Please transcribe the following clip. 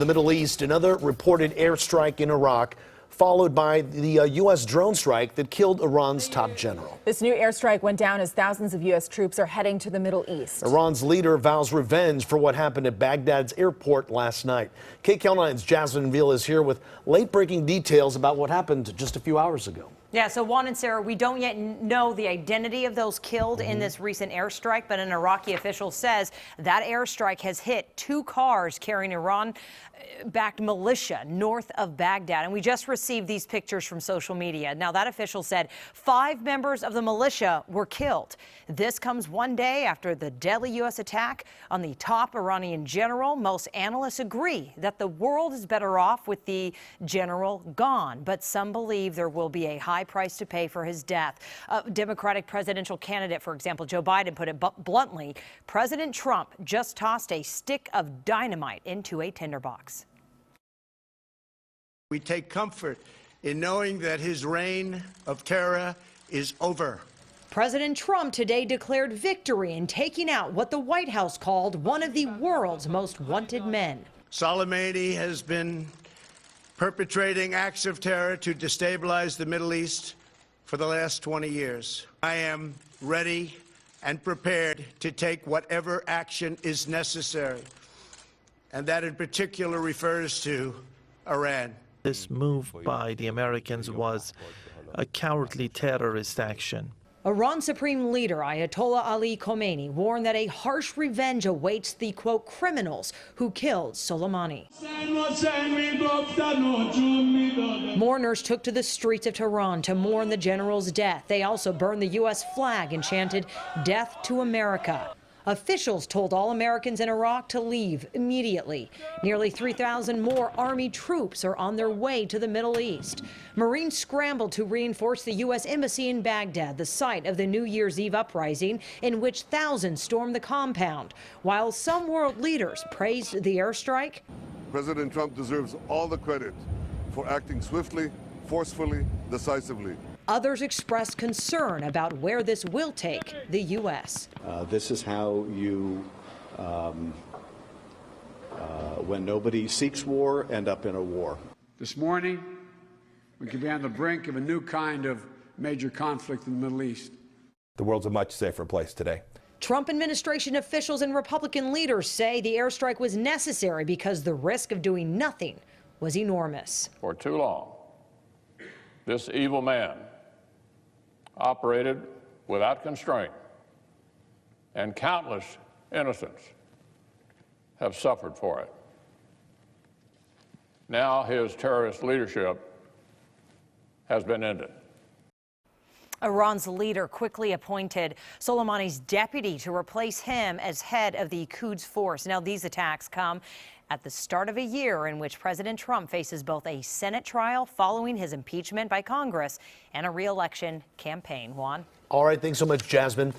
The Middle East, another reported airstrike in Iraq, followed by the U.S. drone strike that killed Iran's top general. This new airstrike went down as thousands of U.S. troops are heading to the Middle East. Iran's leader vows revenge for what happened at Baghdad's airport last night. KCAL9's Jasmine Veal is here with late-breaking details about what happened just a few hours ago. Yeah, so Juan and Sarah, we don't yet know the identity of those killed in this recent airstrike, but an Iraqi official says that airstrike has hit 2 cars carrying Iran-backed militia north of Baghdad. And we just received these pictures from social media. Now, that official said 5 members of the militia were killed. This comes one day after the deadly U.S. attack on the top Iranian general. Most analysts agree that the world is better off with the general gone, but some believe there will be a high price to pay for his death. Democratic presidential candidate, for example, Joe Biden, put it bluntly, President Trump just tossed a stick of dynamite into a tinderbox. We take comfort in knowing that his reign of terror is over. President Trump today declared victory in taking out what the White House called one of the world's most wanted men. Soleimani has been perpetrating acts of terror to destabilize the Middle East for the last 20 years. I am ready and prepared to take whatever action is necessary, and that in particular refers to Iran. This move by the Americans was a cowardly terrorist action. Iran Supreme Leader Ayatollah Ali Khamenei warned that a harsh revenge awaits the, quote, criminals who killed Soleimani. Mourners took to the streets of Tehran to mourn the general's death. They also burned the U.S. flag and chanted, "Death to America." Officials told all Americans in Iraq to leave immediately. Nearly 3,000 more Army troops are on their way to the Middle East. Marines scrambled to reinforce the U.S. Embassy in Baghdad, the site of the New Year's Eve uprising in which thousands stormed the compound. While some world leaders praised the airstrike, President Trump deserves all the credit for acting swiftly, forcefully, decisively. others expressed concern about where this will take the U.S. This is how you, when nobody seeks war, end up in a war. This morning, we could be on the brink of a new kind of major conflict in the Middle East. The world's a much safer place today. Trump administration officials and Republican leaders say the airstrike was necessary because the risk of doing nothing was enormous. For too long, this evil man operated without constraint, and countless innocents have suffered for it. Now his terrorist leadership has been ended. Iran's leader quickly appointed Soleimani's deputy to replace him as head of the Quds force. Now, these attacks come at the start of a year in which President Trump faces both a Senate trial following his impeachment by Congress and a re-election campaign. Juan? All right, thanks so much, Jasmine.